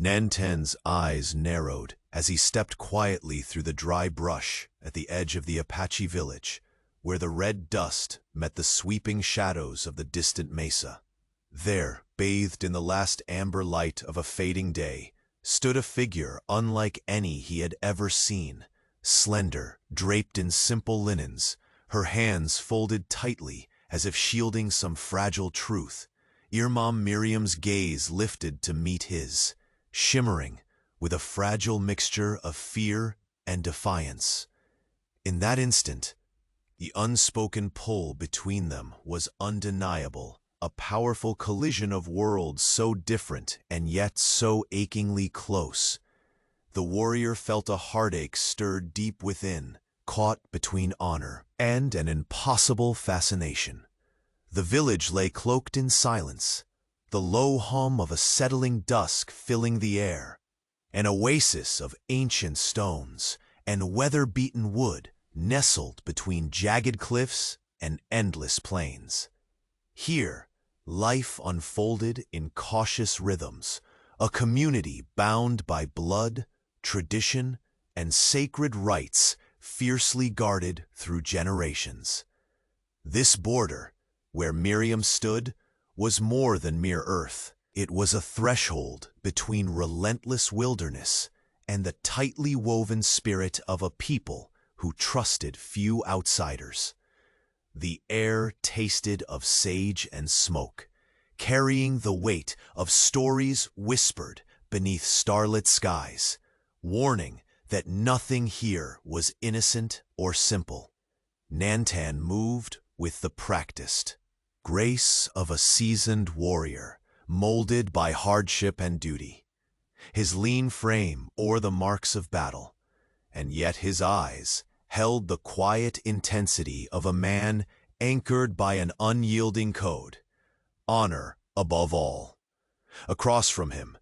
Nanten's eyes narrowed as he stepped quietly through the dry brush at the edge of the Apache village, where the red dust met the sweeping shadows of the distant mesa. There, bathed in the last amber light of a fading day, stood a figure unlike any he had ever seen, slender, draped in simple linens, her hands folded tightly as if shielding some fragile truth. Imam Miriam's gaze lifted to meet his, shimmering with a fragile mixture of fear and defiance. In that instant, the unspoken pull between them was undeniable, a powerful collision of worlds so different and yet so achingly close. The warrior felt a heartache stirred deep within, caught between honor and an impossible fascination. The village lay cloaked in silence, the low hum of a settling dusk filling the air. An oasis of ancient stones and weather-beaten wood nestled between jagged cliffs and endless plains. Here, life unfolded in cautious rhythms, a community bound by blood, tradition, and sacred rites fiercely guarded through generations. This border, where Miriam stood, was more than mere earth. It was a threshold between relentless wilderness and the tightly woven spirit of a people who trusted few outsiders. The air tasted of sage and smoke, carrying the weight of stories whispered beneath starlit skies, warning that nothing here was innocent or simple. Nanten moved with the practiced grace of a seasoned warrior, molded by hardship and duty. His lean frame bore the marks of battle, and yet his eyes held the quiet intensity of a man anchored by an unyielding code, honor above all. Across from him,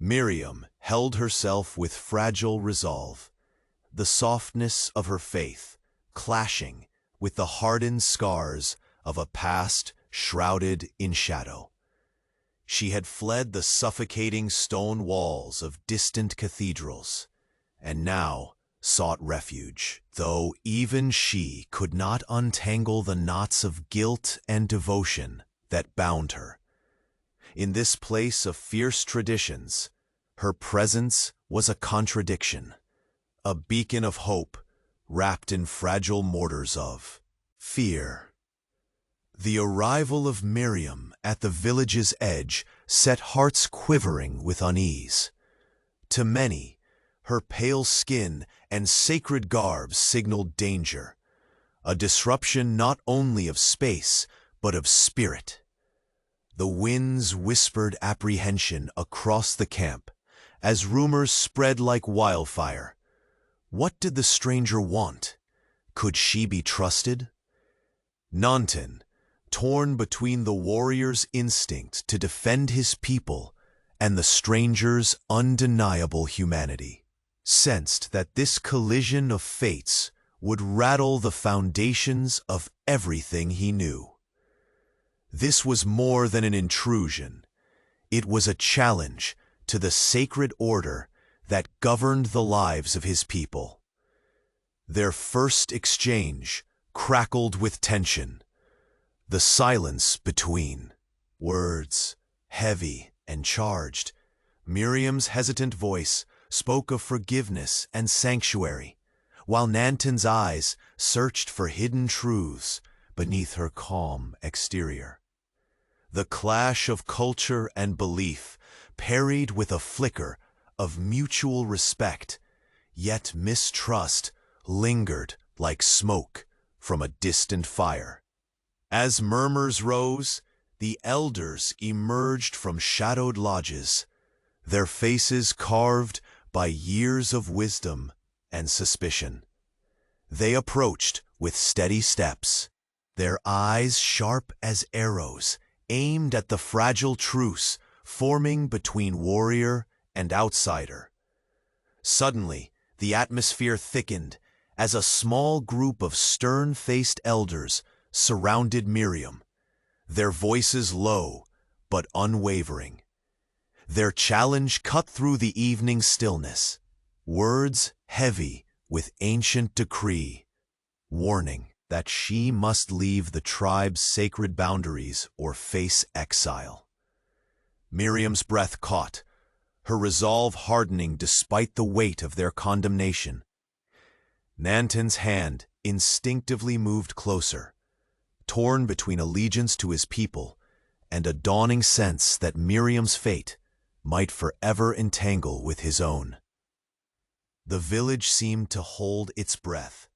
Miriam held herself with fragile resolve, the softness of her faith clashing with the hardened scars of a past shrouded in shadow. She had fled the suffocating stone walls of distant cathedrals, and now sought refuge, though even she could not untangle the knots of guilt and devotion that bound her. In this place of fierce traditions, her presence was a contradiction, a beacon of hope wrapped in fragile mortars of fear. The arrival of Miriam at the village's edge set hearts quivering with unease. To many, her pale skin and sacred garb signaled danger, a disruption not only of space, but of spirit. The winds whispered apprehension across the camp, as rumors spread like wildfire. What did the stranger want? Could she be trusted? Nanten, torn between the warrior's instinct to defend his people and the stranger's undeniable humanity, sensed that this collision of fates would rattle the foundations of everything he knew. This was more than an intrusion. It was a challenge to the sacred order that governed the lives of his people. Their first exchange crackled with tension, the silence between words, heavy and charged. Miriam's hesitant voice spoke of forgiveness and sanctuary, while Nanten's eyes searched for hidden truths beneath her calm exterior. The clash of culture and belief parried with a flicker of mutual respect, yet mistrust lingered like smoke from a distant fire. As murmurs rose, the elders emerged from shadowed lodges, their faces carved by years of wisdom and suspicion. They approached with steady steps, their eyes sharp as arrows, aimed at the fragile truce forming between warrior and outsider. Suddenly, the atmosphere thickened as a small group of stern-faced elders surrounded Miriam, their voices low but unwavering. Their challenge cut through the evening stillness, words heavy with ancient decree, warning that she must leave the tribe's sacred boundaries or face exile. Miriam's breath caught, her resolve hardening despite the weight of their condemnation. Nantan's hand instinctively moved closer, torn between allegiance to his people and a dawning sense that Miriam's fate might forever entangle with his own. The village seemed to hold its breath.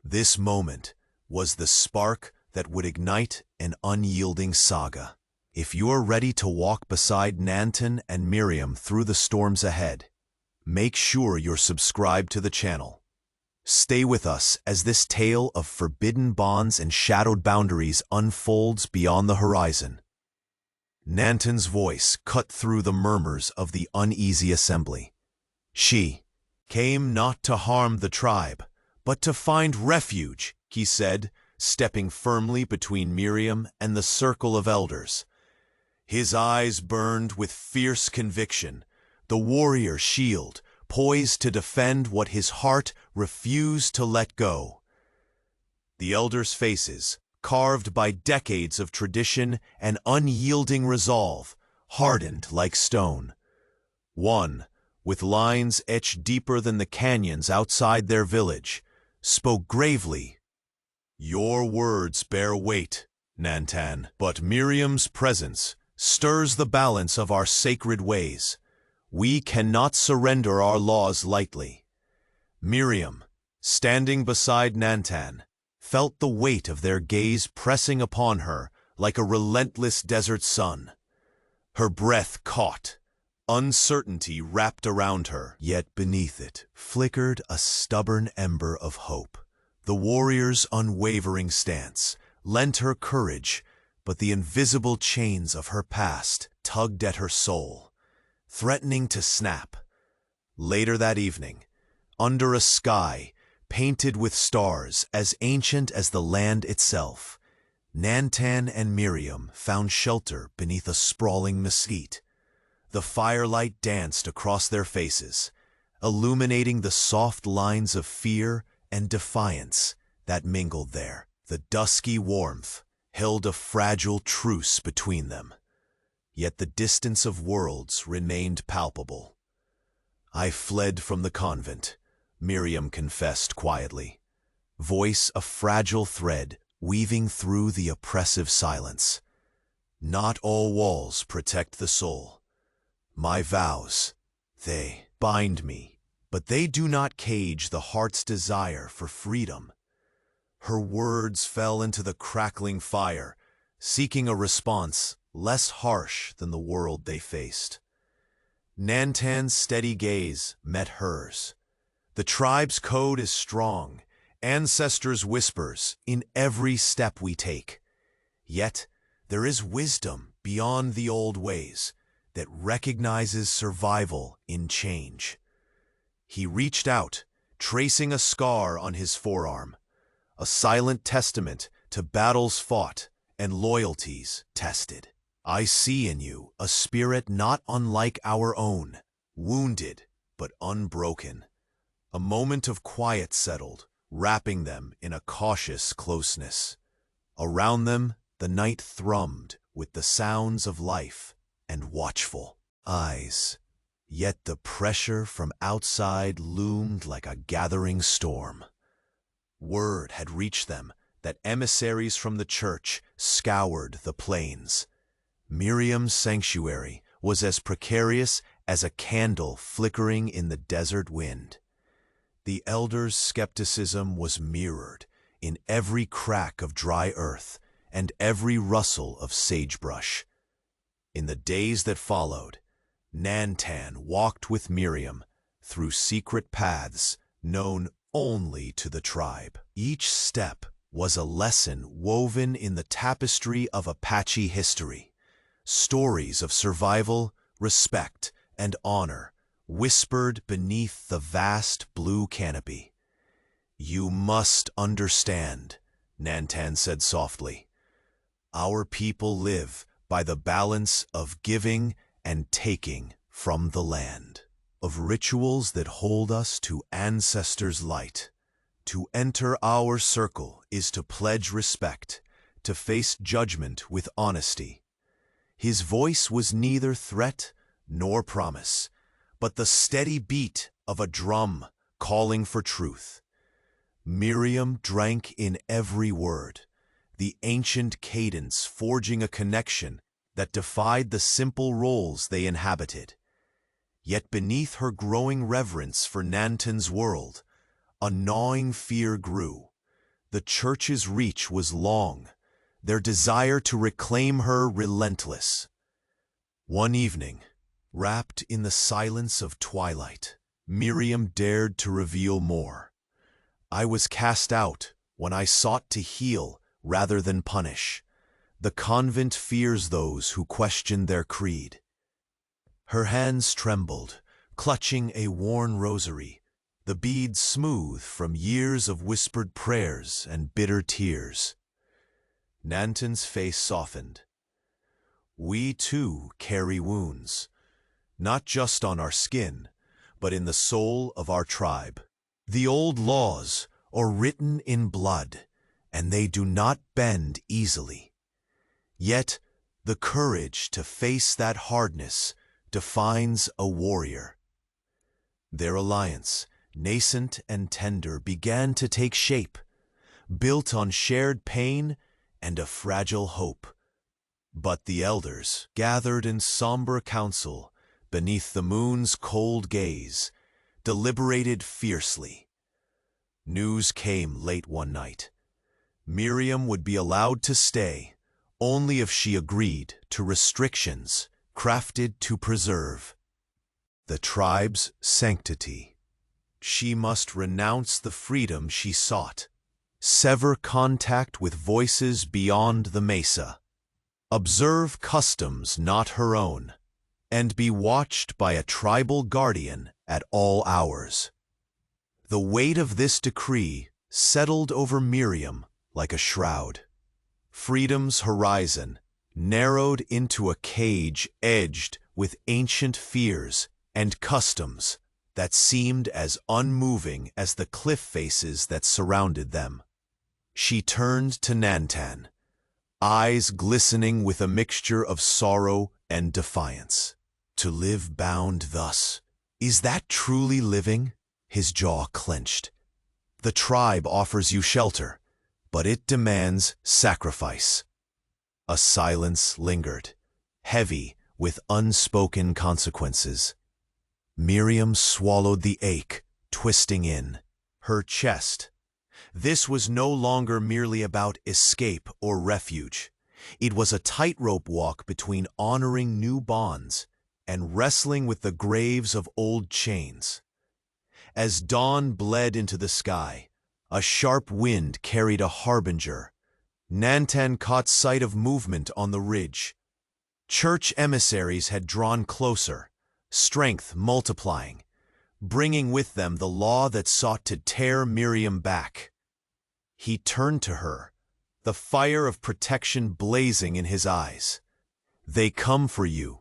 This moment was the spark that would ignite an unyielding saga. If you're ready to walk beside Nantan and Miriam through the storms ahead, make sure you're subscribed to the channel. Stay with us as this tale of forbidden bonds and shadowed boundaries unfolds beyond the horizon. Nantan's voice cut through the murmurs of the uneasy assembly. She came not to harm the tribe, but to find refuge, he said, stepping firmly between Miriam and the circle of elders. His eyes burned with fierce conviction, the warrior shield poised to defend what his heart refused to let go. The elders' faces, carved by decades of tradition and unyielding resolve, hardened like stone. One, with lines etched deeper than the canyons outside their village, spoke gravely, "Your words bear weight, Nantan, but Miriam's presence stirs the balance of our sacred ways. We cannot surrender our laws lightly." Miriam, standing beside Nantan, felt the weight of their gaze pressing upon her like a relentless desert sun. Her breath caught, uncertainty wrapped around her, yet beneath it flickered a stubborn ember of hope. The warrior's unwavering stance lent her courage, but the invisible chains of her past tugged at her soul, threatening to snap. Later that evening, under a sky painted with stars as ancient as the land itself, Nantan and Miriam found shelter beneath a sprawling mesquite. The firelight danced across their faces, illuminating the soft lines of fear and defiance that mingled there. The dusky warmth held a fragile truce between them, yet the distance of worlds remained palpable. "I fled from the convent," Miriam confessed quietly, voice a fragile thread weaving through the oppressive silence. "Not all walls protect the soul. My vows, they bind me, but they do not cage the heart's desire for freedom." Her words fell into the crackling fire, seeking a response less harsh than the world they faced. Nantan's steady gaze met hers. The tribe's code is strong, ancestors' whispers in every step we take. Yet there is wisdom beyond the old ways that recognizes survival in change. He reached out, tracing a scar on his forearm, a silent testament to battles fought and loyalties tested. "I see in you a spirit not unlike our own, wounded but unbroken." A moment of quiet settled, wrapping them in a cautious closeness. Around them, the night thrummed with the sounds of life and watchful eyes. Yet the pressure from outside loomed like a gathering storm. Word had reached them that emissaries from the church scoured the plains. Miriam's sanctuary was as precarious as a candle flickering in the desert wind. The elders' skepticism was mirrored in every crack of dry earth and every rustle of sagebrush. In the days that followed, Nantan walked with Miriam through secret paths known only to the tribe. Each step was a lesson woven in the tapestry of Apache history. Stories of survival, respect, and honor whispered beneath the vast blue canopy. "You must understand," Nantan said softly. "Our people live by the balance of giving and taking from the land. Of rituals that hold us to ancestors' light. To enter our circle is to pledge respect, to face judgment with honesty. His voice was neither threat nor promise, but the steady beat of a drum calling for truth. Miriam drank in every word, the ancient cadence forging a connection that defied the simple roles they inhabited. Yet beneath her growing reverence for Nanton's world, a gnawing fear grew. The church's reach was long, their desire to reclaim her relentless. One evening, wrapped in the silence of twilight, Miriam dared to reveal more. I was cast out when I sought to heal rather than punish. The convent fears those who question their creed. Her hands trembled, clutching a worn rosary, the beads smooth from years of whispered prayers and bitter tears. Nanton's face softened. We too carry wounds, not just on our skin, but in the soul of our tribe. The old laws are written in blood, and they do not bend easily. Yet, the courage to face that hardness defines a warrior. Their alliance, nascent and tender, began to take shape, built on shared pain and a fragile hope. But the elders, gathered in somber council beneath the moon's cold gaze, deliberated fiercely. News came late one night. Miriam would be allowed to stay only if she agreed to restrictions crafted to preserve the tribe's sanctity. She must renounce the freedom she sought, sever contact with voices beyond the mesa, observe customs not her own, and be watched by a tribal guardian at all hours. The weight of this decree settled over Miriam like a shroud. Freedom's horizon narrowed into a cage edged with ancient fears and customs that seemed as unmoving as the cliff faces that surrounded them. She turned to Nanton, eyes glistening with a mixture of sorrow and defiance. To live bound thus, is that truly living? His jaw clenched. The tribe offers you shelter, but it demands sacrifice. A silence lingered, heavy with unspoken consequences. Miriam swallowed the ache, twisting in her chest. This was no longer merely about escape or refuge. It was a tightrope walk between honoring new bonds and wrestling with the graves of old chains. As dawn bled into the sky, a sharp wind carried a harbinger. Nanton caught sight of movement on the ridge. Church emissaries had drawn closer, strength multiplying, bringing with them the law that sought to tear Miriam back. He turned to her, the fire of protection blazing in his eyes. They come for you.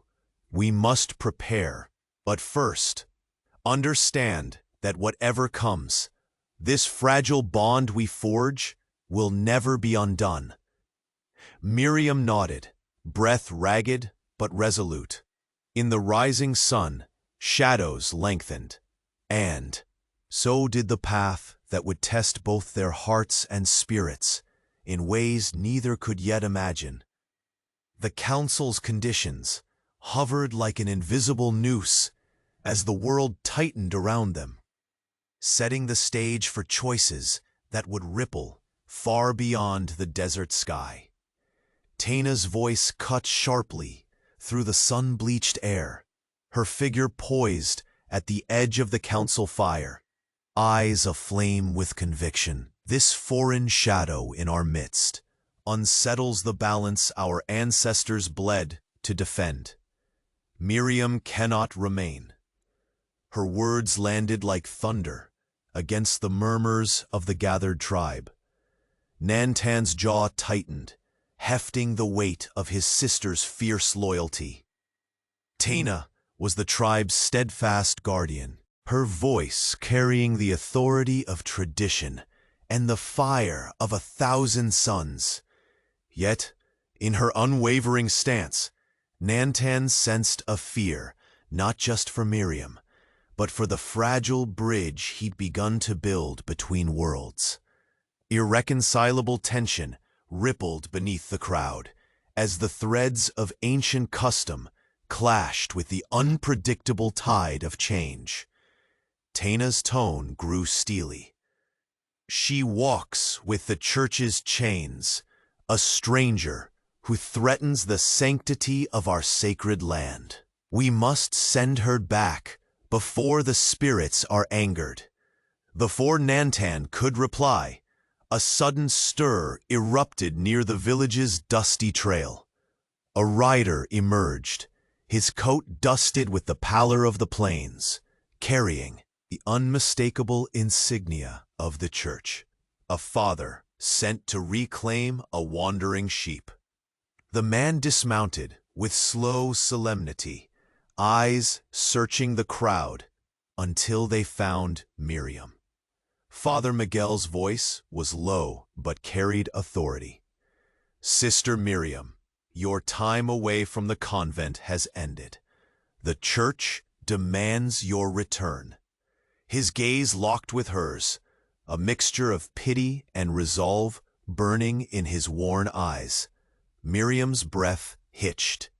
We must prepare. But first, understand that whatever comes, this fragile bond we forge will never be undone. Miriam nodded, breath ragged but resolute. In the rising sun, shadows lengthened, and so did the path that would test both their hearts and spirits in ways neither could yet imagine. The council's conditions hovered like an invisible noose as the world tightened around them, setting the stage for choices that would ripple far beyond the desert sky. Taina's voice cut sharply through the sun-bleached air, her figure poised at the edge of the council fire, eyes aflame with conviction. This foreign shadow in our midst unsettles the balance our ancestors bled to defend. Miriam cannot remain. Her words landed like thunder against the murmurs of the gathered tribe. Nanton's jaw tightened, hefting the weight of his sister's fierce loyalty. Tana was the tribe's steadfast guardian, her voice carrying the authority of tradition and the fire of 1,000 suns. Yet, in her unwavering stance, Nantan sensed a fear, not just for Miriam, but for the fragile bridge he'd begun to build between worlds. Irreconcilable tension rippled beneath the crowd as the threads of ancient custom clashed with the unpredictable tide of change. Tana's tone grew steely. She walks with the church's chains, a stranger who threatens the sanctity of our sacred land. We must send her back before the spirits are angered. Before Nantan could reply, a sudden stir erupted near the village's dusty trail. A rider emerged, his coat dusted with the pallor of the plains, carrying the unmistakable insignia of the church, a father sent to reclaim a wandering sheep. The man dismounted with slow solemnity, eyes searching the crowd until they found Miriam. Father Miguel's voice was low but carried authority. "Sister Miriam, your time away from the convent has ended. The church demands your return." His gaze locked with hers, a mixture of pity and resolve burning in his worn eyes. Miriam's breath hitched.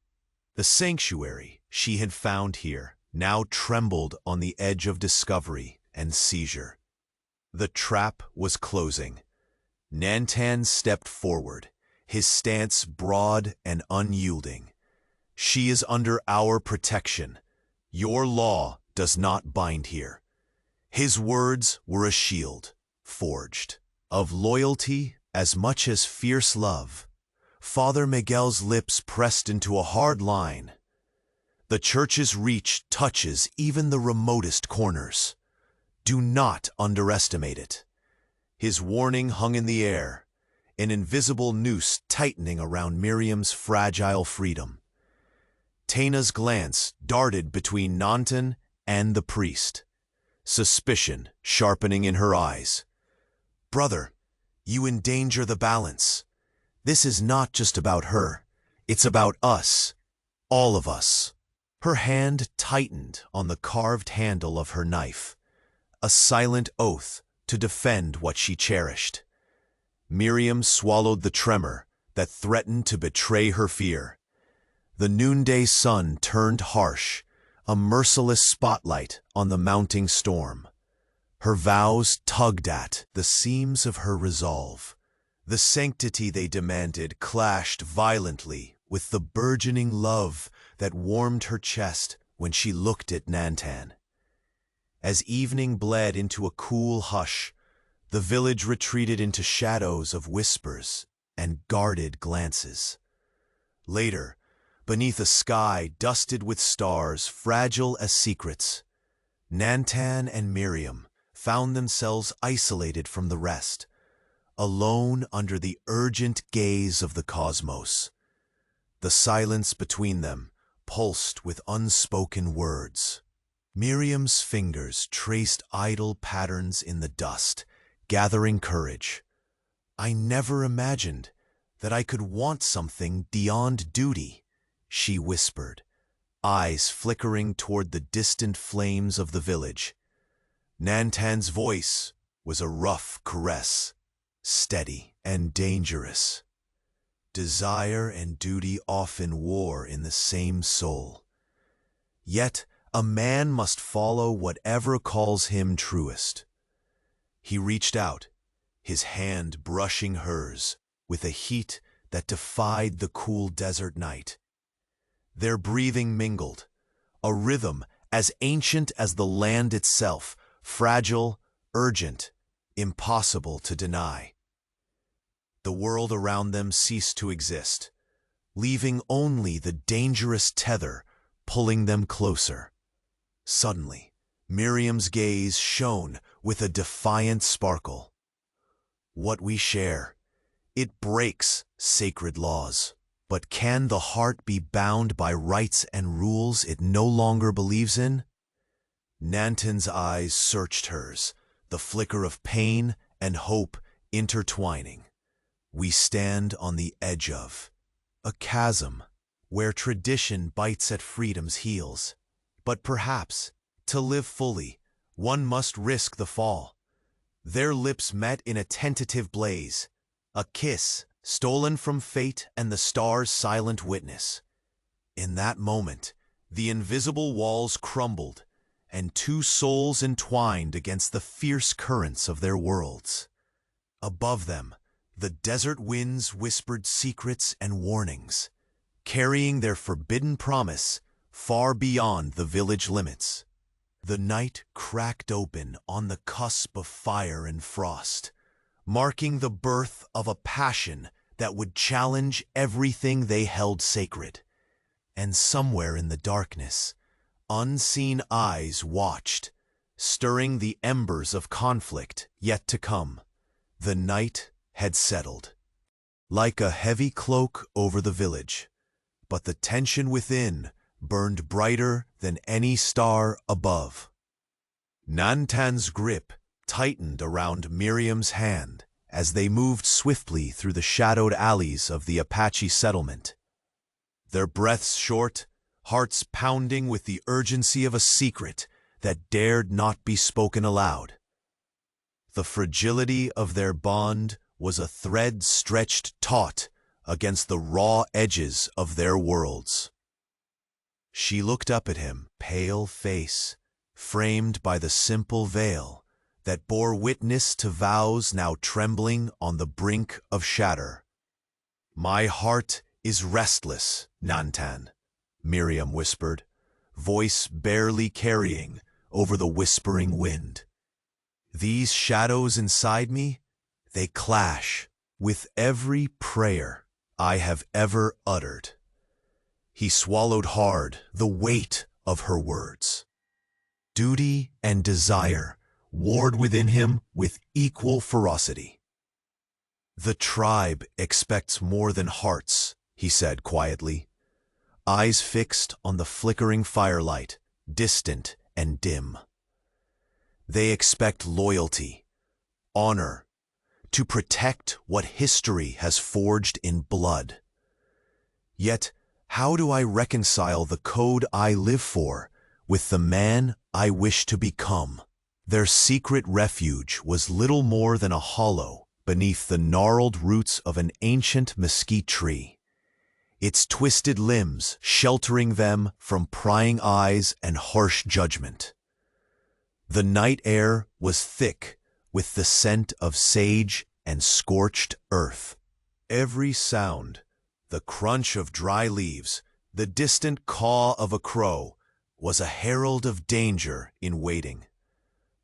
The sanctuary she had found here now trembled on the edge of discovery and seizure. The trap was closing. Nantan stepped forward, his stance broad and unyielding. "She is under our protection. Your law does not bind here." His words were a shield, forged of loyalty as much as fierce love. Father Miguel's lips pressed into a hard line. "The church's reach touches even the remotest corners. Do not underestimate it." His warning hung in the air, an invisible noose tightening around Miriam's fragile freedom. Tana's glance darted between Nantan and the priest, suspicion sharpening in her eyes. "Brother, you endanger the balance. This is not just about her. It's about us. All of us." Her hand tightened on the carved handle of her knife, a silent oath to defend what she cherished. Miriam swallowed the tremor that threatened to betray her fear. The noonday sun turned harsh, a merciless spotlight on the mounting storm. Her vows tugged at the seams of her resolve. The sanctity they demanded clashed violently with the burgeoning love that warmed her chest when she looked at Nantan. As evening bled into a cool hush, the village retreated into shadows of whispers and guarded glances. Later, beneath a sky dusted with stars fragile as secrets, Nantan and Miriam found themselves isolated from the rest, alone under the urgent gaze of the cosmos. The silence between them pulsed with unspoken words. Miriam's fingers traced idle patterns in the dust, gathering courage. "I never imagined that I could want something beyond duty," she whispered, eyes flickering toward the distant flames of the village. Nantan's voice was a rough caress, steady and dangerous. Desire and duty often war in the same soul. Yet a man must follow whatever calls him truest. He reached out, his hand brushing hers with a heat that defied the cool desert night. Their breathing mingled, a rhythm as ancient as the land itself, fragile, urgent, impossible to deny. The world around them ceased to exist, leaving only the dangerous tether pulling them closer. Suddenly, Miriam's gaze shone with a defiant sparkle. "What we share, it breaks sacred laws. But can the heart be bound by rights and rules it no longer believes in? Nantan's eyes searched hers, the flicker of pain and hope intertwining. We stand on the edge of a chasm where tradition bites at freedom's heels. But perhaps, to live fully, one must risk the fall. Their lips met in a tentative blaze, a kiss stolen from fate and the stars' silent witness. In that moment, the invisible walls crumbled, and two souls entwined against the fierce currents of their worlds. Above them, the desert winds whispered secrets and warnings, carrying their forbidden promise far beyond the village limits. The night cracked open on the cusp of fire and frost, marking the birth of a passion that would challenge everything they held sacred. And somewhere in the darkness, unseen eyes watched, stirring the embers of conflict yet to come. The night had settled, like a heavy cloak over the village, but the tension within burned brighter than any star above. Nantan's grip tightened around Miriam's hand as they moved swiftly through the shadowed alleys of the Apache settlement. Their breaths short, hearts pounding with the urgency of a secret that dared not be spoken aloud. The fragility of their bond was a thread stretched taut against the raw edges of their worlds. She looked up at him, pale face, framed by the simple veil that bore witness to vows now trembling on the brink of shatter. "My heart is restless, Nantan," Miriam whispered, voice barely carrying over the whispering wind. "These shadows inside me, they clash with every prayer I have ever uttered." He swallowed hard the weight of her words. Duty and desire warred within him with equal ferocity. "The tribe expects more than hearts," he said quietly, eyes fixed on the flickering firelight, distant and dim. "They expect loyalty, honor, to protect what history has forged in blood. Yet, how do I reconcile the code I live for with the man I wish to become?" Their secret refuge was little more than a hollow beneath the gnarled roots of an ancient mesquite tree, its twisted limbs sheltering them from prying eyes and harsh judgment. The night air was thick with the scent of sage and scorched earth. Every sound, the crunch of dry leaves, the distant caw of a crow, was a herald of danger in waiting.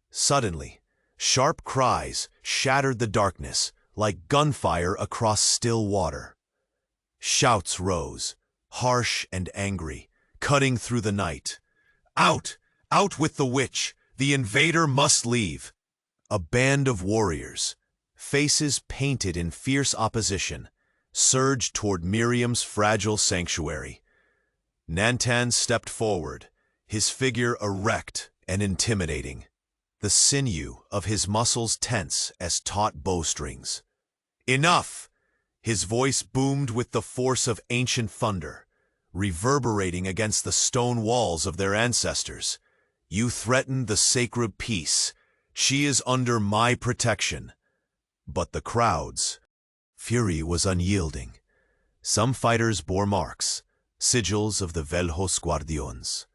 Suddenly, sharp cries shattered the darkness like gunfire across still water. Shouts rose, harsh and angry, cutting through the night. "Out! Out with the witch! The invader must leave!" A band of warriors, faces painted in fierce opposition, surged toward Miriam's fragile sanctuary. Nantan stepped forward, his figure erect and intimidating, the sinew of his muscles tense as taut bowstrings. "Enough!" His voice boomed with the force of ancient thunder, reverberating against the stone walls of their ancestors. "You threaten the sacred peace. She is under my protection." But the crowd's fury was unyielding. Some fighters bore marks, sigils of the Veljos Guardians,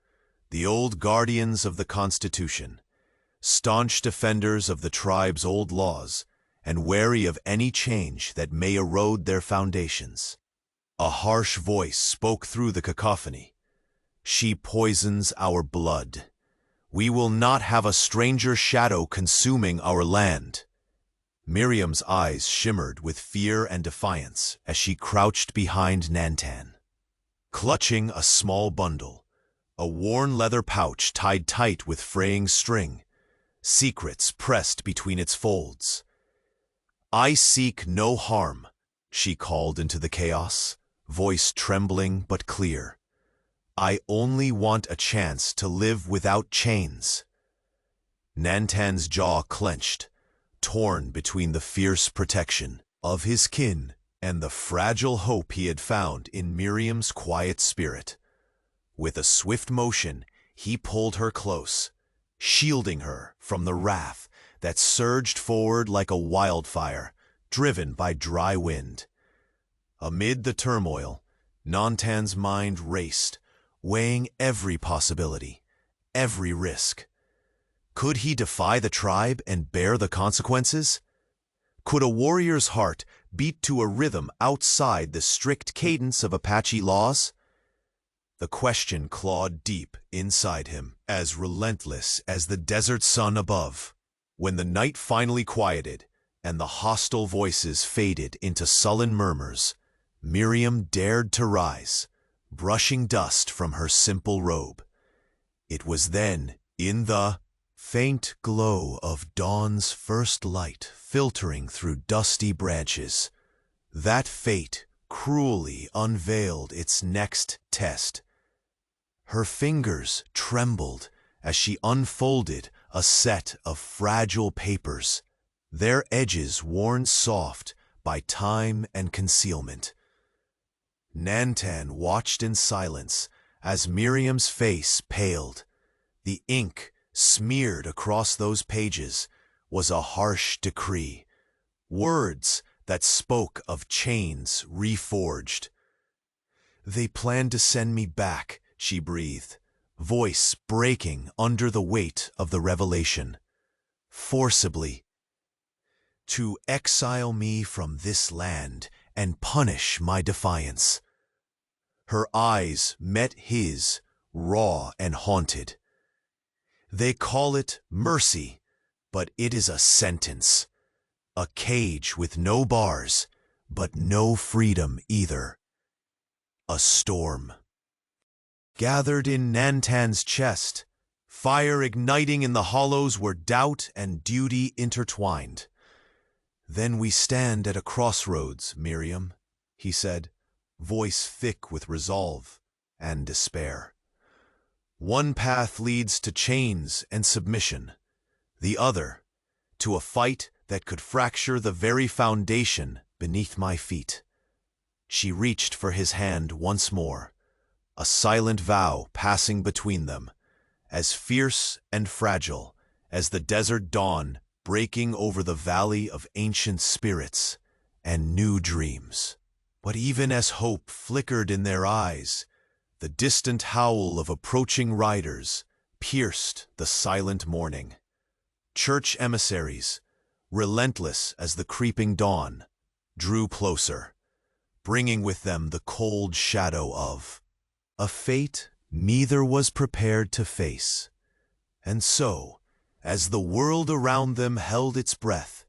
the old guardians of the Constitution, staunch defenders of the tribe's old laws, and wary of any change that may erode their foundations. A harsh voice spoke through the cacophony. "She poisons our blood. We will not have a stranger shadow consuming our land." Miriam's eyes shimmered with fear and defiance as she crouched behind Nantan, clutching a small bundle, a worn leather pouch tied tight with fraying string, secrets pressed between its folds. "I seek no harm," she called into the chaos, voice trembling but clear. "I only want a chance to live without chains." Nantan's jaw clenched, torn between the fierce protection of his kin and the fragile hope he had found in Miriam's quiet spirit. With a swift motion, he pulled her close, shielding her from the wrath that surged forward like a wildfire, driven by dry wind. Amid the turmoil, Nantan's mind raced, weighing every possibility, every risk. Could he defy the tribe and bear the consequences? Could a warrior's heart beat to a rhythm outside the strict cadence of Apache laws? The question clawed deep inside him, as relentless as the desert sun above. When the night finally quieted and the hostile voices faded into sullen murmurs, Miriam dared to rise, brushing dust from her simple robe. It was then, in the faint glow of dawn's first light filtering through dusty branches, that fate cruelly unveiled its next test. Her fingers trembled as she unfolded a set of fragile papers, their edges worn soft by time and concealment. Nantan watched in silence as Miriam's face paled. The ink smeared across those pages was a harsh decree, words that spoke of chains reforged. "They plan to send me back," she breathed, voice breaking under the weight of the revelation. "Forcibly. To exile me from this land and punish my defiance." Her eyes met his, raw and haunted. "They call it mercy, but it is a sentence. A cage with no bars, but no freedom either. A storm." Gathered in Nantan's chest, fire igniting in the hollows where doubt and duty intertwined. "Then we stand at a crossroads, Miriam," he said, voice thick with resolve and despair. "One path leads to chains and submission, the other to a fight that could fracture the very foundation beneath my feet." She reached for his hand once more, a silent vow passing between them, as fierce and fragile as the desert dawn breaking over the valley of ancient spirits and new dreams. But even as hope flickered in their eyes, the distant howl of approaching riders pierced the silent morning. Church emissaries, relentless as the creeping dawn, drew closer, bringing with them the cold shadow of a fate neither was prepared to face. And so, as the world around them held its breath,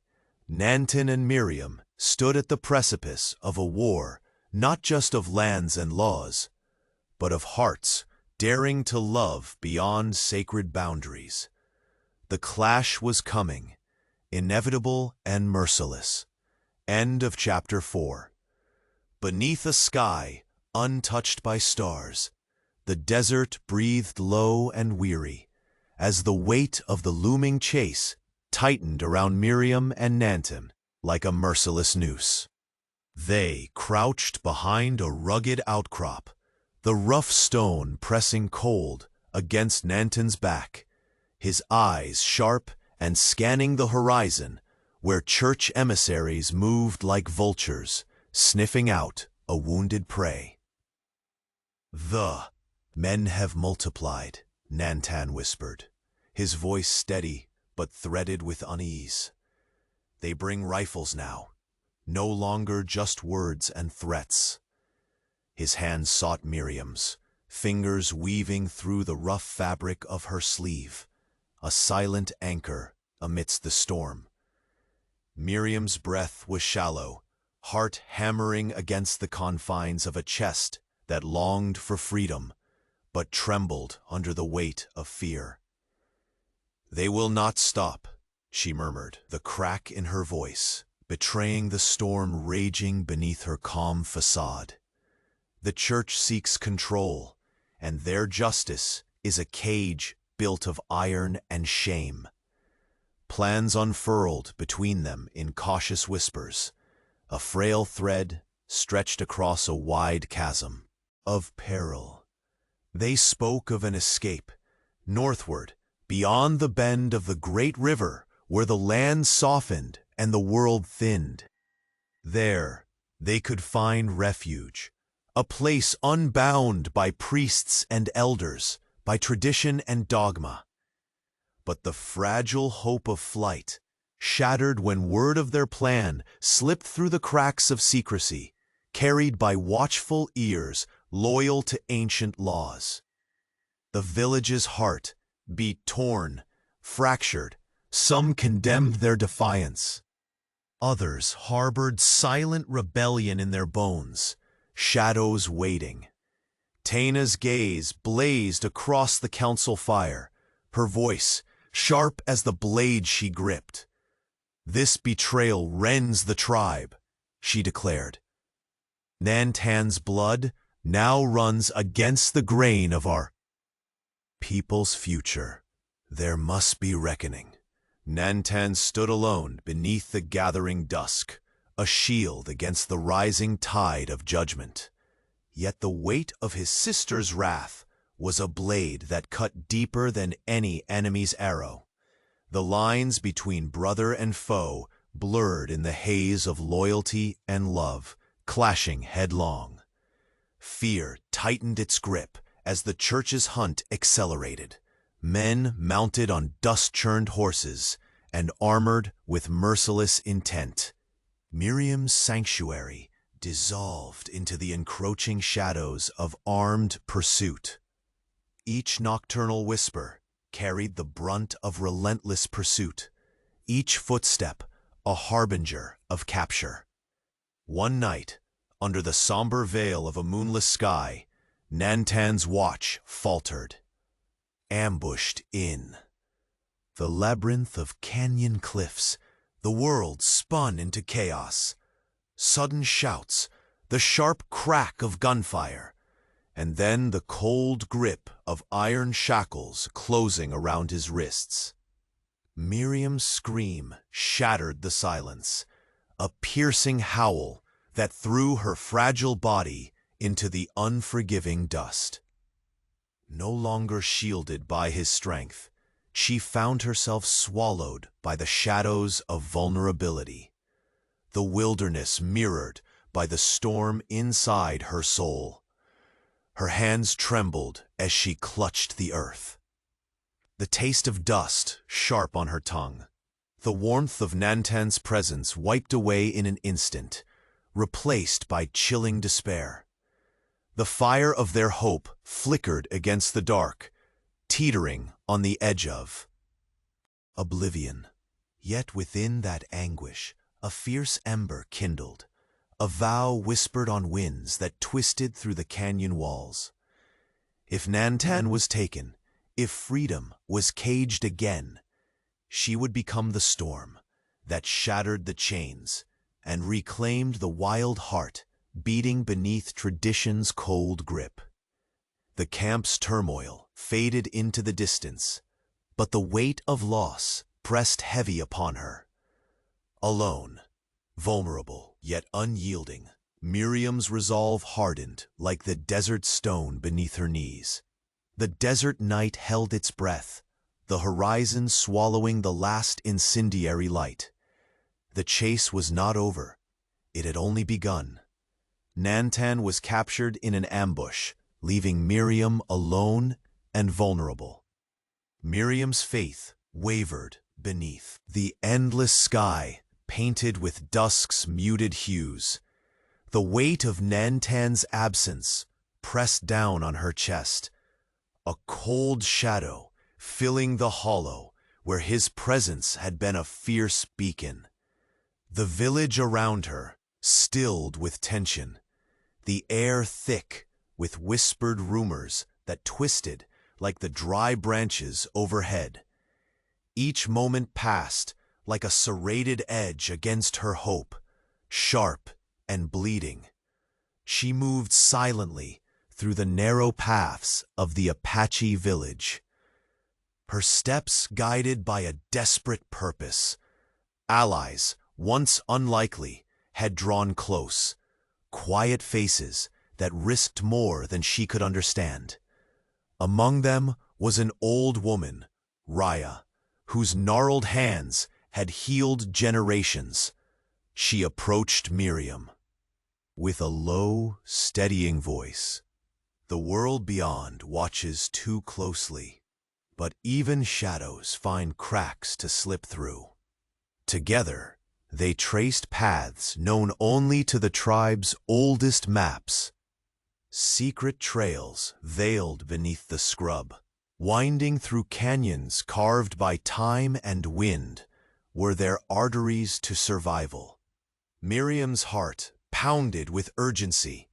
Nantan and Miriam stood at the precipice of a war not just of lands and laws, but of hearts daring to love beyond sacred boundaries. The clash was coming, inevitable and merciless. End of Chapter 4. Beneath a sky untouched by stars, the desert breathed low and weary, as the weight of the looming chase tightened around Miriam and Nantan like a merciless noose. They crouched behind a rugged outcrop, the rough stone pressing cold against Nantan's back, his eyes sharp and scanning the horizon where church emissaries moved like vultures, sniffing out a wounded prey. "The men have multiplied," Nantan whispered, his voice steady but threaded with unease. "They bring rifles now, no longer just words and threats." His hand sought Miriam's, fingers weaving through the rough fabric of her sleeve, a silent anchor amidst the storm. Miriam's breath was shallow, heart hammering against the confines of a chest that longed for freedom, but trembled under the weight of fear. "They will not stop," she murmured, the crack in her voice betraying the storm raging beneath her calm facade. The church seeks control, and their justice is a cage built of iron and shame. Plans unfurled between them in cautious whispers, a frail thread stretched across a wide chasm of peril. They spoke of an escape, northward, beyond the bend of the great river where the land softened and the world thinned. There, they could find refuge, a place unbound by priests and elders, by tradition and dogma. But the fragile hope of flight shattered when word of their plan slipped through the cracks of secrecy, carried by watchful ears loyal to ancient laws. The village's heart beat torn, fractured. Some condemned their defiance. Others harbored silent rebellion in their bones, shadows waiting. Taina's gaze blazed across the council fire, her voice sharp as the blade she gripped. "This betrayal rends the tribe," she declared. "Nantan's blood now runs against the grain of our people's future. There must be reckoning." Nantan stood alone beneath the gathering dusk, a shield against the rising tide of judgment. Yet the weight of his sister's wrath was a blade that cut deeper than any enemy's arrow. The lines between brother and foe blurred in the haze of loyalty and love, clashing headlong. Fear tightened its grip as the church's hunt accelerated. Men mounted on dust-churned horses and armored with merciless intent. Miriam's sanctuary dissolved into the encroaching shadows of armed pursuit. Each nocturnal whisper carried the brunt of relentless pursuit, each footstep a harbinger of capture. One night, under the somber veil of a moonless sky, Nantan's watch faltered. Ambushed in the labyrinth of canyon cliffs, the world spun into chaos. Sudden shouts, the sharp crack of gunfire, and then the cold grip of iron shackles closing around his wrists. Miriam's scream shattered the silence, a piercing howl that threw her fragile body into the unforgiving dust. No longer shielded by his strength, she found herself swallowed by the shadows of vulnerability. The wilderness mirrored by the storm inside her soul. Her hands trembled as she clutched the earth. The taste of dust sharp on her tongue. The warmth of Nantan's presence wiped away in an instant, replaced by chilling despair. The fire of their hope flickered against the dark, teetering on the edge of oblivion. Yet within that anguish, a fierce ember kindled, a vow whispered on winds that twisted through the canyon walls. If Nantan was taken, if freedom was caged again, she would become the storm that shattered the chains and reclaimed the wild heart beating beneath tradition's cold grip. The camp's turmoil faded into the distance, but the weight of loss pressed heavy upon her. Alone, vulnerable yet unyielding, Miriam's resolve hardened like the desert stone beneath her knees. The desert night held its breath, the horizon swallowing the last incendiary light. The chase was not over. It had only begun. Nantan was captured in an ambush, leaving Miriam alone and vulnerable. Miriam's faith wavered beneath the endless sky, painted with dusk's muted hues. The weight of Nantan's absence pressed down on her chest, a cold shadow filling the hollow where his presence had been a fierce beacon. The village around her stilled with tension, the air thick with whispered rumors that twisted like the dry branches overhead. Each moment passed like a serrated edge against her hope, sharp and bleeding. She moved silently through the narrow paths of the Apache village, her steps guided by a desperate purpose. Allies, once unlikely, had drawn close, quiet faces that risked more than she could understand. Among them was an old woman, Raya, whose gnarled hands had healed generations. She approached Miriam with a low, steadying voice. The world beyond watches too closely, but even shadows find cracks to slip through. Together, they traced paths known only to the tribe's oldest maps. Secret trails veiled beneath the scrub, winding through canyons carved by time and wind, were their arteries to survival. Miriam's heart pounded with urgency,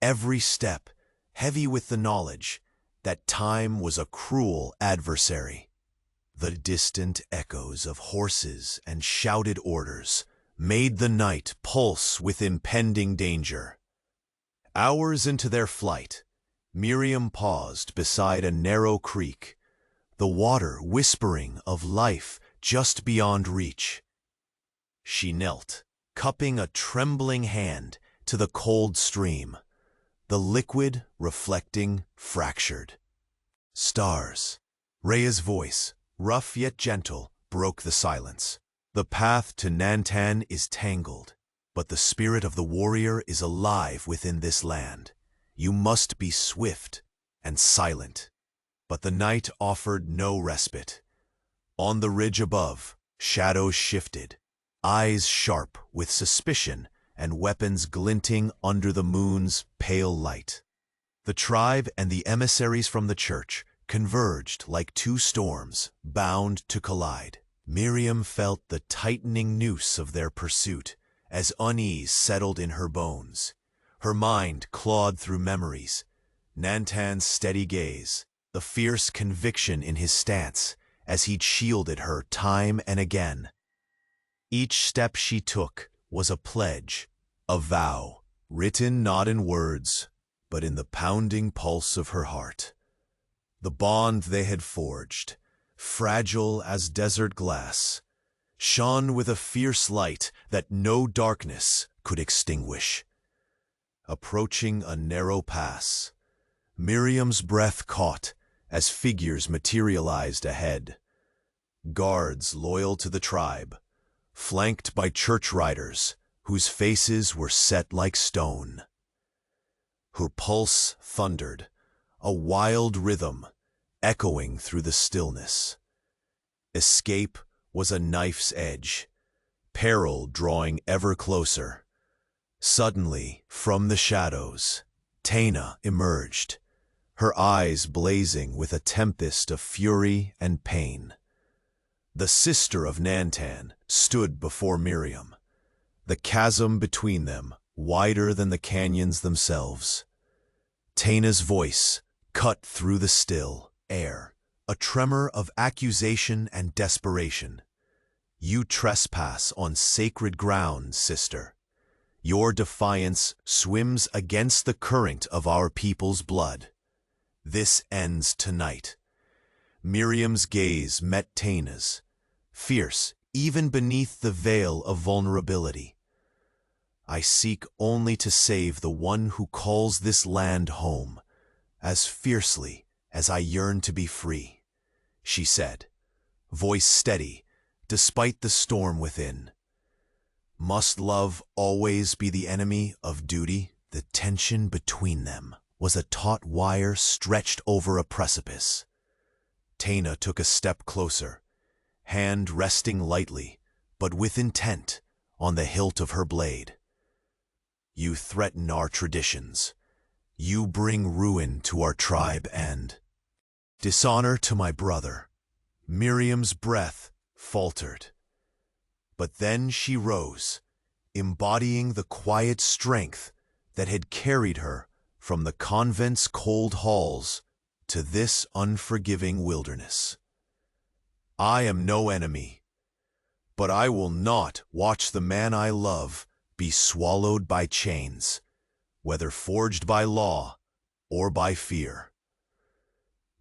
every step heavy with the knowledge that time was a cruel adversary. The distant echoes of horses and shouted orders made the night pulse with impending danger. Hours into their flight, Miriam paused beside a narrow creek, the water whispering of life just beyond reach. She knelt, cupping a trembling hand to the cold stream, the liquid reflecting fractured. Stars. Raya's voice, rough yet gentle, broke the silence. The path to Nantan is tangled, but the spirit of the warrior is alive within this land. You must be swift and silent. But the night offered no respite. On the ridge above, shadows shifted, eyes sharp with suspicion and weapons glinting under the moon's pale light. The tribe and the emissaries from the church converged like two storms, bound to collide. Miriam felt the tightening noose of their pursuit as unease settled in her bones. Her mind clawed through memories, Nantan's steady gaze, the fierce conviction in his stance as he'd shielded her time and again. Each step she took was a pledge, a vow, written not in words, but in the pounding pulse of her heart. The bond they had forged, fragile as desert glass, shone with a fierce light that no darkness could extinguish. Approaching a narrow pass, Miriam's breath caught as figures materialized ahead. Guards loyal to the tribe, flanked by church riders whose faces were set like stone. Her pulse thundered, a wild rhythm echoing through the stillness. Escape was a knife's edge, peril drawing ever closer. Suddenly, from the shadows, Taina emerged, her eyes blazing with a tempest of fury and pain. The sister of Nantan stood before Miriam, the chasm between them wider than the canyons themselves. Taina's voice cut through the still air, a tremor of accusation and desperation. You trespass on sacred ground, sister. Your defiance swims against the current of our people's blood. This ends tonight. Miriam's gaze met Taina's, fierce even beneath the veil of vulnerability. I seek only to save the one who calls this land home, as fiercely as I yearn to be free, she said, voice steady despite the storm within. Must love always be the enemy of duty? The tension between them was a taut wire stretched over a precipice. Taina took a step closer, hand resting lightly, but with intent, on the hilt of her blade. You threaten our traditions. You bring ruin to our tribe and dishonor to my brother. Miriam's breath faltered. But then she rose, embodying the quiet strength that had carried her from the convent's cold halls to this unforgiving wilderness. I am no enemy, but I will not watch the man I love be swallowed by chains. whether forged by law or by fear.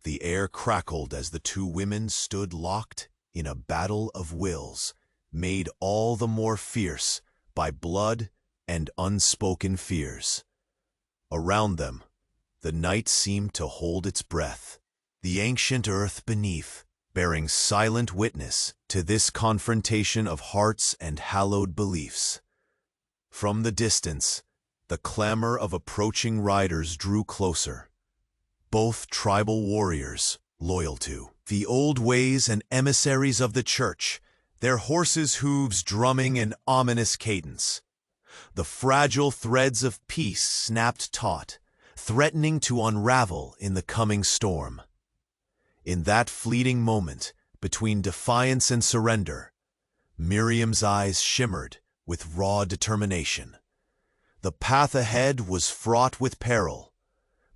The air crackled as the two women stood locked in a battle of wills, made all the more fierce by blood and unspoken fears. Around them, the night seemed to hold its breath, the ancient earth beneath, bearing silent witness to this confrontation of hearts and hallowed beliefs. From the distance, the clamor of approaching riders drew closer. Both tribal warriors, loyal to the old ways and emissaries of the church, their horses' hooves drumming an ominous cadence. The fragile threads of peace snapped taut, threatening to unravel in the coming storm. In that fleeting moment, between defiance and surrender, Miriam's eyes shimmered with raw determination. The path ahead was fraught with peril,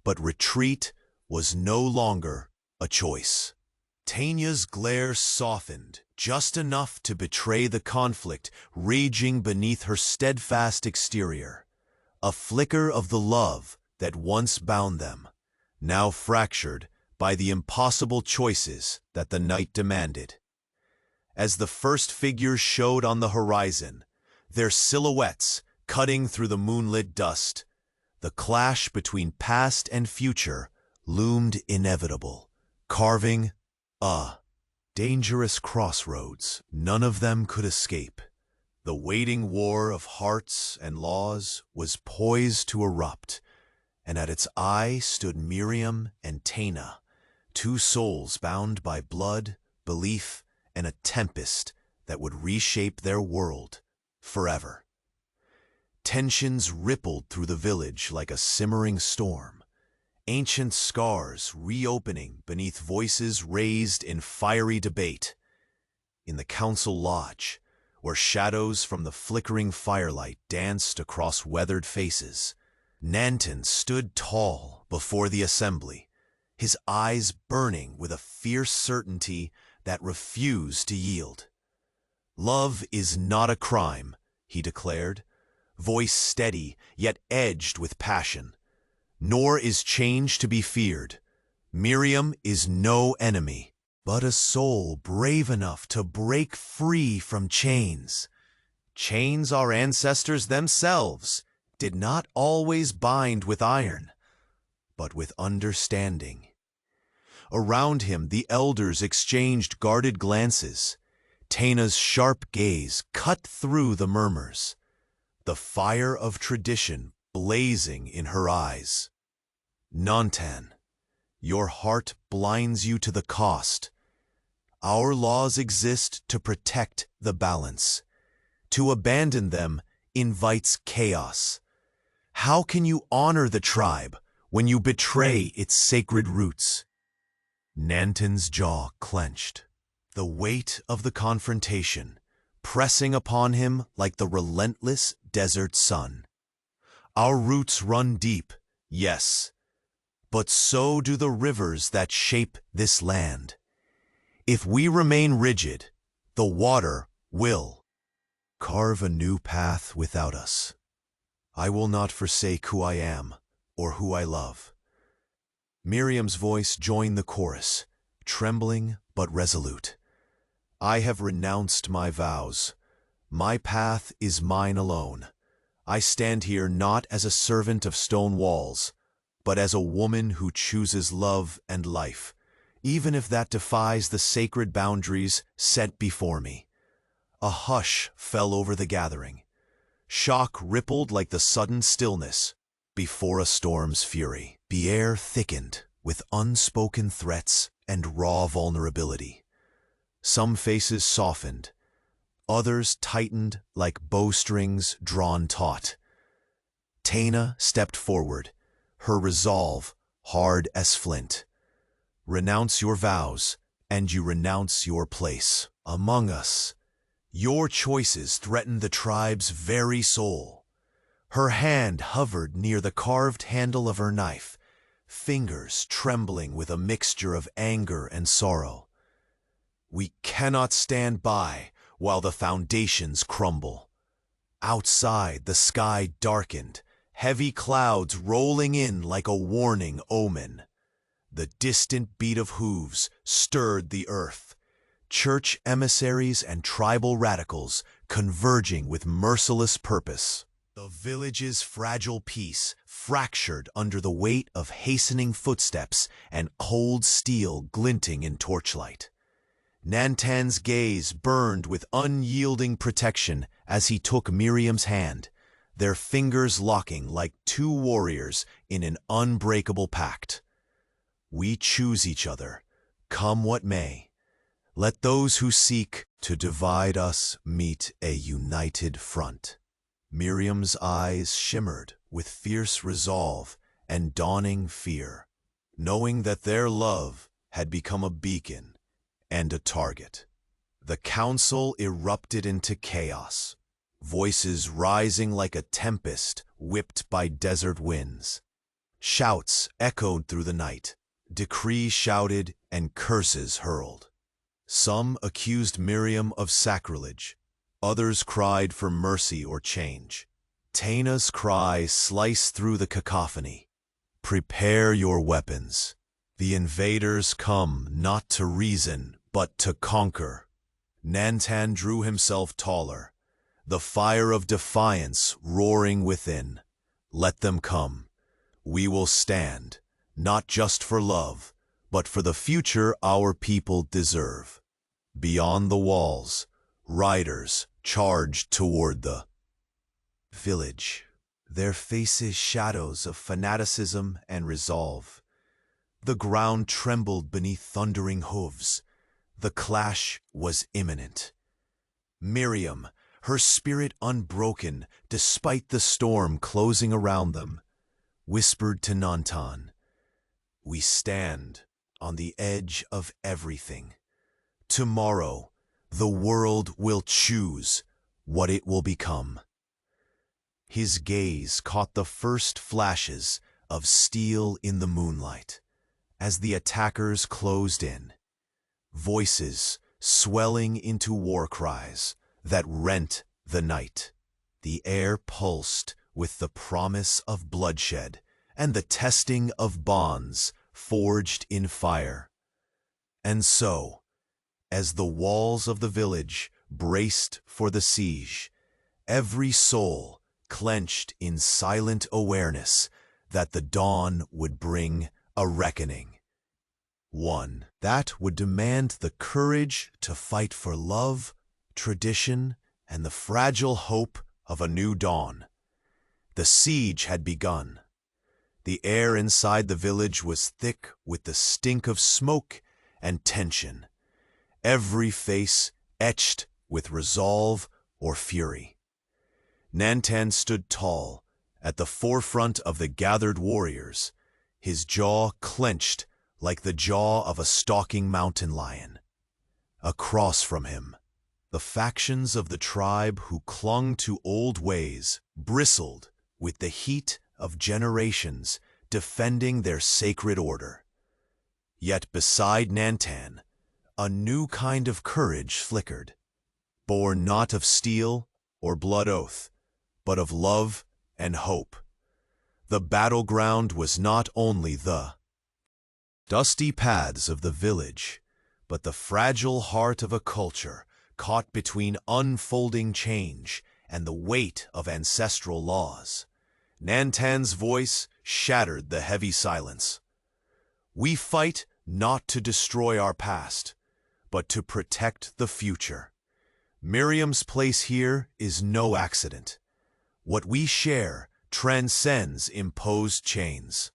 but retreat was no longer a choice. Tanya's glare softened just enough to betray the conflict raging beneath her steadfast exterior, a flicker of the love that once bound them, now fractured by the impossible choices that the night demanded. As the first figures showed on the horizon, their silhouettes cutting through the moonlit dust, the clash between past and future loomed inevitable, carving a dangerous crossroads none of them could escape. The waiting war of hearts and laws was poised to erupt, and at its eye stood Miriam and Tana, two souls bound by blood, belief, and a tempest that would reshape their world forever. Tensions rippled through the village like a simmering storm, ancient scars reopening beneath voices raised in fiery debate. In the council lodge, where shadows from the flickering firelight danced across weathered faces, Nanton stood tall before the assembly, his eyes burning with a fierce certainty that refused to yield. "Love is not a crime," he declared, voice steady yet edged with passion. "Nor is change to be feared. Miriam is no enemy, but a soul brave enough to break free from chains. Chains our ancestors themselves did not always bind with iron, but with understanding." Around him, the elders exchanged guarded glances. Tana's sharp gaze cut through the murmurs, the fire of tradition blazing in her eyes. "Nantan, your heart blinds you to the cost. Our laws exist to protect the balance. To abandon them invites chaos. How can you honor the tribe when you betray its sacred roots?" Nanton's jaw clenched, the weight of the confrontation pressing upon him like the relentless desert sun. "Our roots run deep, yes, but so do the rivers that shape this land. If we remain rigid, the water will carve a new path without us. I will not forsake who I am or who I love." Miriam's voice joined the chorus, trembling but resolute. "I have renounced my vows. My path is mine alone. I stand here not as a servant of stone walls, but as a woman who chooses love and life, even if that defies the sacred boundaries set before me." A hush fell over the gathering. Shock rippled like the sudden stillness before a storm's fury. The air thickened with unspoken threats and raw vulnerability. Some faces softened, others tightened like bowstrings drawn taut. Tana stepped forward, her resolve hard as flint. "Renounce your vows, and you renounce your place among us. Your choices threaten the tribe's very soul." Her hand hovered near the carved handle of her knife, fingers trembling with a mixture of anger and sorrow. "We cannot stand by while the foundations crumble." Outside, the sky darkened heavy clouds rolling in like a warning omen. The distant beat of hooves stirred the earth, church emissaries and tribal radicals converging with merciless purpose. The village's fragile peace fractured under the weight of hastening footsteps and cold steel glinting in torchlight. Nantan's gaze burned with unyielding protection as he took Miriam's hand, their fingers locking like two warriors in an unbreakable pact. We choose each other, come what may. Let those who seek to divide us meet a united front. Miriam's eyes shimmered with fierce resolve and dawning fear, knowing that their love had become a beacon and a target. The council erupted into chaos, voices rising like a tempest whipped by desert winds. Shouts echoed through the night, decrees shouted and curses hurled. Some accused Miriam of sacrilege, others cried for mercy or change. Taina's cry sliced through the cacophony. Prepare your weapons. The invaders come not to reason, but to conquer. Nantan drew himself taller, the fire of defiance roaring within. Let them come. We will stand, not just for love, but for the future our people deserve. Beyond the walls, riders charged toward the village, their faces shadows of fanaticism and resolve. The ground trembled beneath thundering hooves. The clash was imminent. Miriam, her spirit unbroken despite the storm closing around them, whispered to Nantan, "We stand on the edge of everything. Tomorrow, the world will choose what it will become." His gaze caught the first flashes of steel in the moonlight as the attackers closed in, voices swelling into war cries that rent the night. The air pulsed with the promise of bloodshed and the testing of bonds forged in fire. And so, as the walls of the village braced for the siege, every soul clenched in silent awareness that the dawn would bring a reckoning. One that would demand the courage to fight for love, tradition, and the fragile hope of a new dawn. The siege had begun. The air inside the village was thick with the stink of smoke and tension, every face etched with resolve or fury. Nantan stood tall at the forefront of the gathered warriors, his jaw clenched like the jaw of a stalking mountain lion. Across from him, the factions of the tribe who clung to old ways bristled with the heat of generations defending their sacred order. Yet beside Nantan, a new kind of courage flickered, born not of steel or blood oath, but of love and hope. The battleground was not only the dusty paths of the village, but the fragile heart of a culture caught between unfolding change and the weight of ancestral laws. Nantan's voice shattered the heavy silence. We fight not to destroy our past, but to protect the future. Miriam's place here is no accident. What we share transcends imposed chains.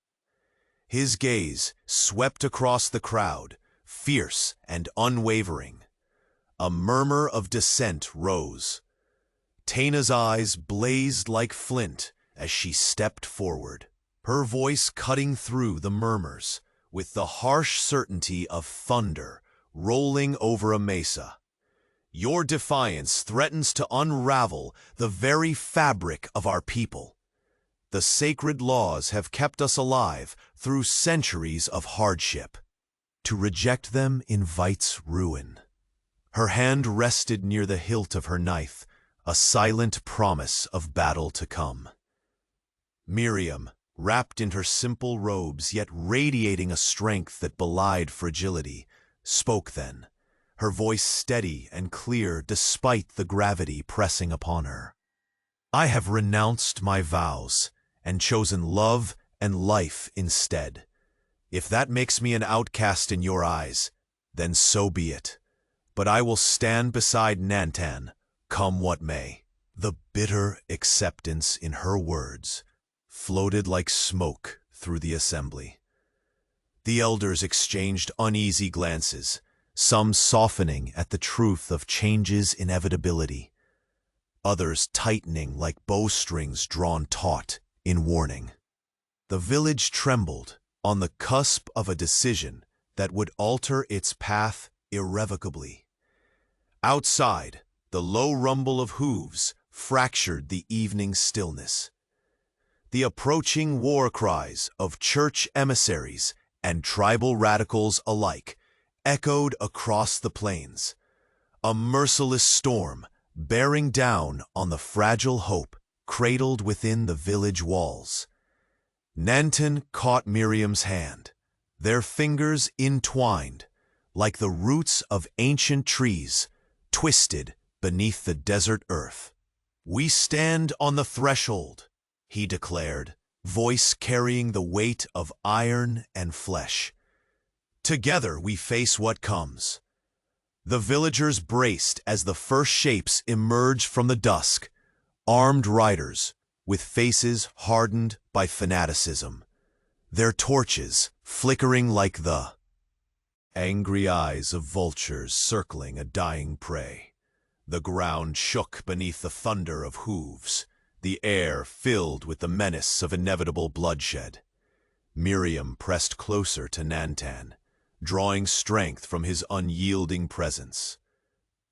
His gaze swept across the crowd, fierce and unwavering. A murmur of dissent rose. Taina's eyes blazed like flint as she stepped forward, her voice cutting through the murmurs with the harsh certainty of thunder rolling over a mesa. Your defiance threatens to unravel the very fabric of our people. The sacred laws have kept us alive through centuries of hardship. To reject them invites ruin. Her hand rested near the hilt of her knife, a silent promise of battle to come. Miriam, wrapped in her simple robes, yet radiating a strength that belied fragility, spoke then, her voice steady and clear despite the gravity pressing upon her. "I have renounced my vows and chosen love and life instead. If that makes me an outcast in your eyes, then so be it. But I will stand beside Nantan, come what may." The bitter acceptance in her words floated like smoke through the assembly. The elders exchanged uneasy glances, some softening at the truth of change's inevitability, others tightening like bowstrings drawn taut in warning. The village trembled on the cusp of a decision that would alter its path irrevocably. Outside, the low rumble of hooves fractured the evening stillness. The approaching war cries of church emissaries and tribal radicals alike echoed across the plains, a merciless storm bearing down on the fragile hope cradled within the village walls. Nantan caught Miriam's hand, their fingers entwined, like the roots of ancient trees twisted beneath the desert earth. "We stand on the threshold," he declared, voice carrying the weight of iron and flesh. "Together we face what comes." The villagers braced as the first shapes emerged from the dusk, armed riders with faces hardened by fanaticism, their torches flickering like the angry eyes of vultures circling a dying prey. The ground shook beneath the thunder of hooves, the air filled with the menace of inevitable bloodshed. Miriam pressed closer to Nantan, drawing strength from his unyielding presence.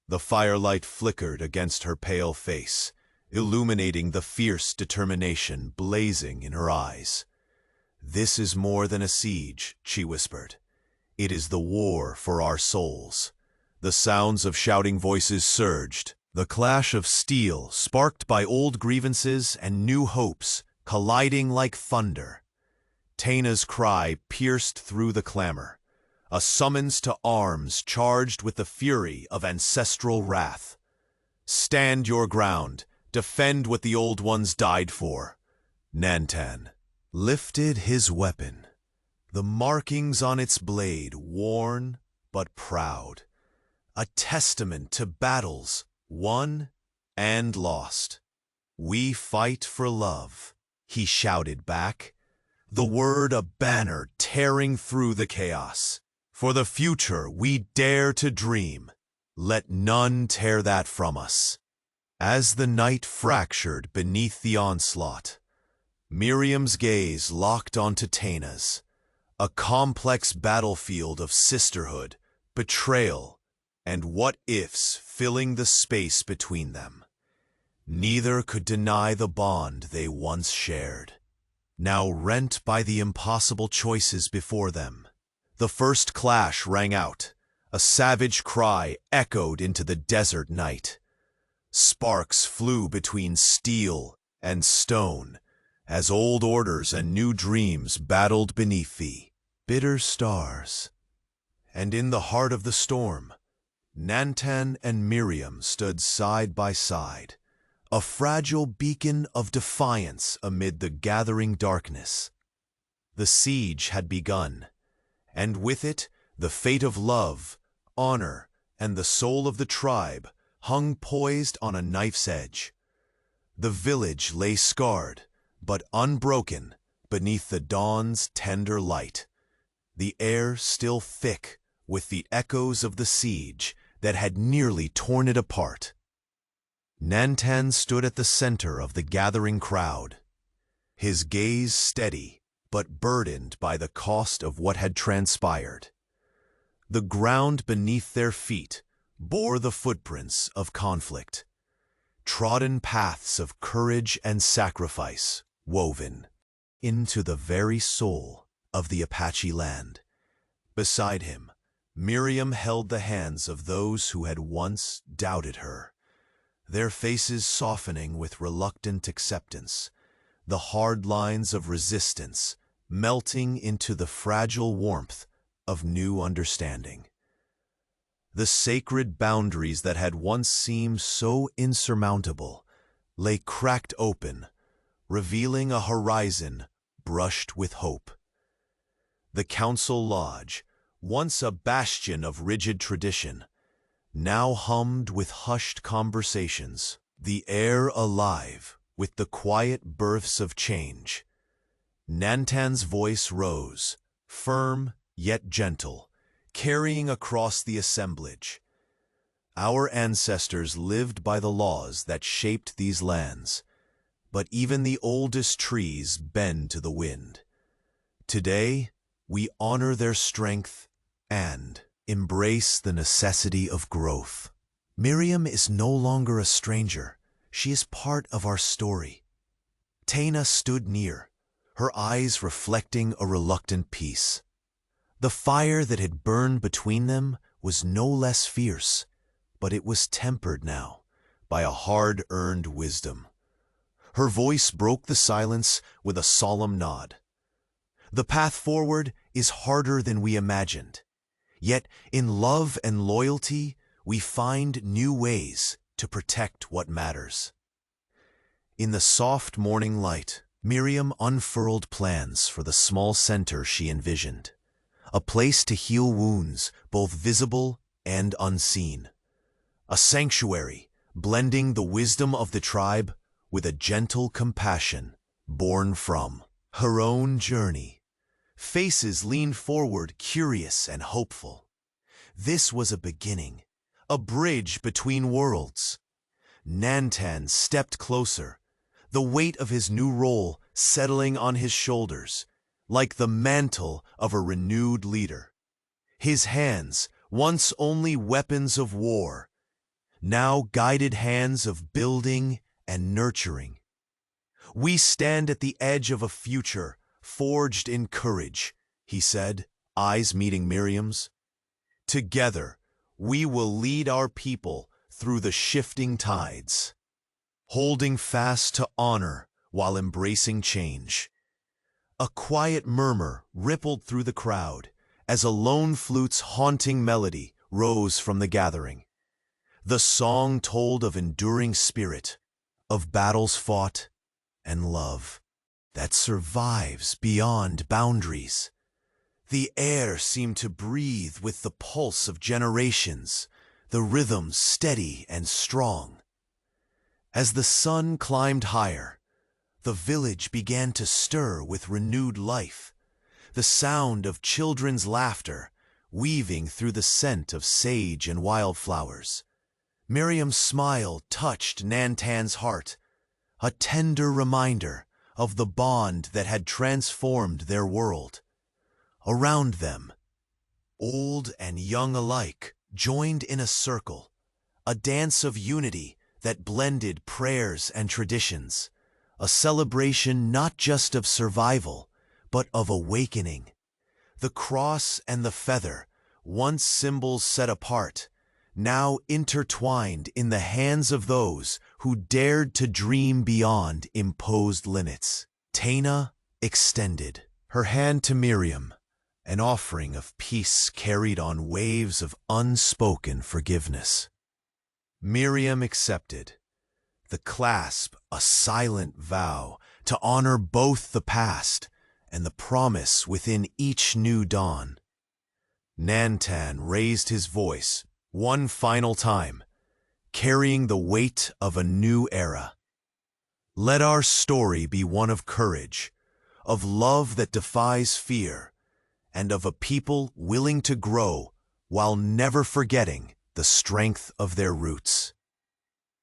The firelight flickered against her pale face, illuminating the fierce determination blazing in her eyes. "This is more than a siege," she whispered. "It is the war for our souls." The sounds of shouting voices surged, the clash of steel sparked by old grievances and new hopes colliding like thunder. Taina's cry pierced through the clamor, a summons to arms charged with the fury of ancestral wrath. "Stand your ground, defend what the old ones died for." Nantan lifted his weapon, the markings on its blade worn but proud, a testament to battles won and lost. "We fight for love," he shouted back, the word a banner tearing through the chaos. "For the future we dare to dream. Let none tear that from us." As the night fractured beneath the onslaught, Miriam's gaze locked onto Taina's, a complex battlefield of sisterhood, betrayal, and what-ifs filling the space between them. Neither could deny the bond they once shared, now rent by the impossible choices before them. The first clash rang out, a savage cry echoed into the desert night. Sparks flew between steel and stone, as old orders and new dreams battled beneath the bitter stars. And in the heart of the storm, Nantan and Miriam stood side by side, a fragile beacon of defiance amid the gathering darkness. The siege had begun, and with it the fate of love, honor, and the soul of the tribe hung poised on a knife's edge. The village lay scarred, but unbroken, beneath the dawn's tender light, the air still thick with the echoes of the siege that had nearly torn it apart. Nantan stood at the center of the gathering crowd, his gaze steady but burdened by the cost of what had transpired. The ground beneath their feet bore the footprints of conflict, trodden paths of courage and sacrifice woven into the very soul of the Apache land. Beside him, Miriam held the hands of those who had once doubted her, their faces softening with reluctant acceptance, the hard lines of resistance melting into the fragile warmth of new understanding. The sacred boundaries that had once seemed so insurmountable lay cracked open, revealing a horizon brushed with hope. The council lodge, once a bastion of rigid tradition, now hummed with hushed conversations, the air alive with the quiet births of change. Nantan's voice rose, firm yet gentle, carrying across the assemblage. Our ancestors lived by the laws that shaped these lands, but even the oldest trees bend to the wind. Today, we honor their strength and embrace the necessity of growth. Miriam is no longer a stranger. She is part of our story. Taina stood near, her eyes reflecting a reluctant peace. The fire that had burned between them was no less fierce, but it was tempered now by a hard-earned wisdom. Her voice broke the silence with a solemn nod. The path forward is harder than we imagined. Yet in love and loyalty, we find new ways to protect what matters. In the soft morning light, Miriam unfurled plans for the small center she envisioned, a place to heal wounds both visible and unseen, a sanctuary blending the wisdom of the tribe with a gentle compassion born from her own journey. Faces leaned forward, curious and hopeful. This was a beginning, a bridge between worlds. Nantan stepped closer, the weight of his new role settling on his shoulders, like the mantle of a renewed leader. His hands, once only weapons of war, now guided hands of building and nurturing. We stand at the edge of a future forged in courage, he said, eyes meeting Miriam's. Together, we will lead our people through the shifting tides, holding fast to honor while embracing change. A quiet murmur rippled through the crowd as a lone flute's haunting melody rose from the gathering. The song told of enduring spirit, of battles fought, and love that survives beyond boundaries. The air seemed to breathe with the pulse of generations, the rhythm steady and strong. As the sun climbed higher, the village began to stir with renewed life, the sound of children's laughter weaving through the scent of sage and wildflowers. Miriam's smile touched Nantan's heart, a tender reminder of the bond that had transformed their world. Around them, old and young alike joined in a circle, a dance of unity that blended prayers and traditions, a celebration not just of survival, but of awakening. The cross and the feather, once symbols set apart, now intertwined in the hands of those who dared to dream beyond imposed limits. Taina extended her hand to Miriam, an offering of peace carried on waves of unspoken forgiveness. Miriam accepted, the clasp a silent vow to honor both the past and the promise within each new dawn. Nantan raised his voice one final time, carrying the weight of a new era. Let our story be one of courage, of love that defies fear, and of a people willing to grow while never forgetting the strength of their roots.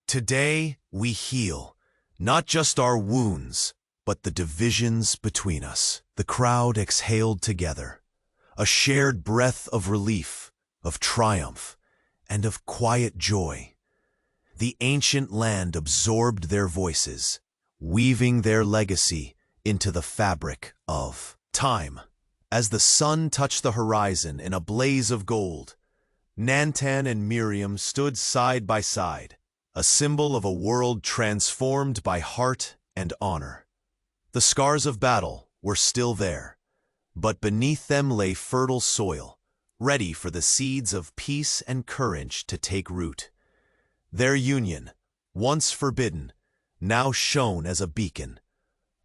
Today, we heal, not just our wounds, but the divisions between us. The crowd exhaled together, a shared breath of relief, of triumph, and of quiet joy. The ancient land absorbed their voices, weaving their legacy into the fabric of time. As the sun touched the horizon in a blaze of gold, Nantan and Miriam stood side by side, a symbol of a world transformed by heart and honor. The scars of battle were still there, but beneath them lay fertile soil, ready for the seeds of peace and courage to take root. Their union, once forbidden, now shone as a beacon,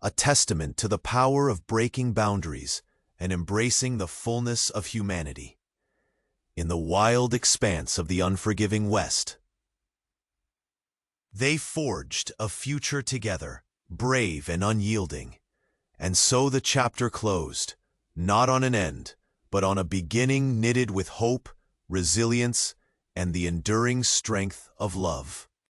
a testament to the power of breaking boundaries and embracing the fullness of humanity. In the wild expanse of the unforgiving West, they forged a future together, brave and unyielding. And so the chapter closed, not on an end, but on a beginning knitted with hope, resilience, and the enduring strength of love.